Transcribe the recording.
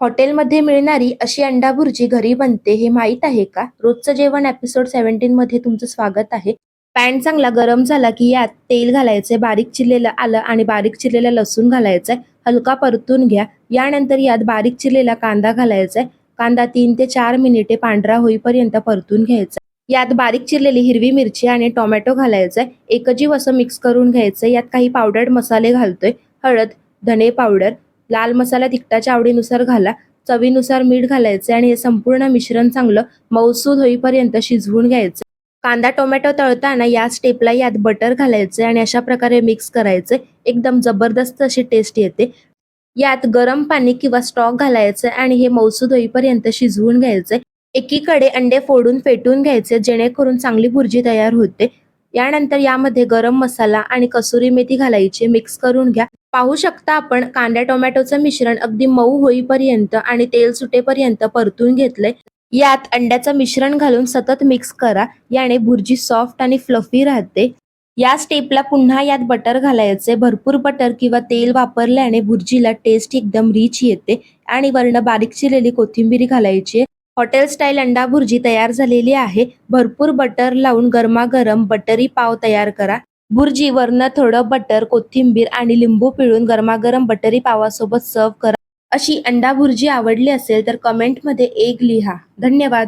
हॉटेलमध्ये मिळणारी अशी अंडा भुर्जी घरी बनते हे माहीत आहे का? रोजचं जेवण एपिसोड 17 मध्ये तुमचं स्वागत आहे. पॅन चांगला गरम झाला की यात तेल घालायचे, बारीक चिरलेलं आलं आणि बारीक चिरलेलं लसूण घालायचंय. हलका परतून घ्या. यानंतर यात बारीक चिरलेला कांदा घालायचाय. कांदा 3 ते 4 मिनिटे पांढरा होईपर्यंत परतून घ्यायचा. यात बारीक चिरलेली हिरवी मिरची आणि टोमॅटो घालायचंय. एकजीव असं मिक्स करून घ्यायचं. यात काही पावडर्ड मसाले घालतोय. हळद, धने पावडर, लाल मसाला तिखटाच्या आवडीनुसार घाला. चवीनुसार मीठ घालायचे आणि हे संपूर्ण मिश्रण चांगलं मऊसूद होईपर्यंत शिजवून घ्यायचं. कांदा टोमॅटो तळताना या स्टेपला यात बटर घालायचे आणि अशा प्रकारे मिक्स करायचे. एकदम जबरदस्त अशी टेस्ट येते. यात गरम पाणी किंवा स्टॉक घालायचं आणि हे मऊसूद होईपर्यंत शिजवून घ्यायचे. एकीकडे अंडे फोडून फेटून घ्यायचे जेणेकरून चांगली भुर्जी तयार होते. यानंतर यामध्ये गरम मसाला आणि कसुरी मेथी घालायची. मिक्स करून घ्या. पाहू शकता आपण कांदा टोमॅटोचं मिश्रण अगदी मऊ होईपर्यंत आणि तेल सुटेपर्यंत परतून घेतलंय. यात अंड्याचं मिश्रण घालून सतत मिक्स करा. याने भुर्जी सॉफ्ट आणि फ्लफी राहते. या स्टेपला पुन्हा यात बटर घालायचे. भरपूर बटर किंवा तेल वापरल्याने भुर्जीला टेस्ट एकदम रिच येते आणि वरनं बारीक चिरलेली कोथिंबीर घालायची. हॉटेल स्टाईल अंडा भुर्जी तयार झालेली आहे. भरपूर बटर लावून गरमागरम बटरी पाव तयार करा. भुर्जी वरनं थोडं बटर, कोथिंबीर आणि लिंबू पिळून गरमागरम बटरी पावासोबत सर्व्ह करा. अशी अंडा भुर्जी आवडली असेल तर कमेंटमध्ये 1 लिहा. धन्यवाद.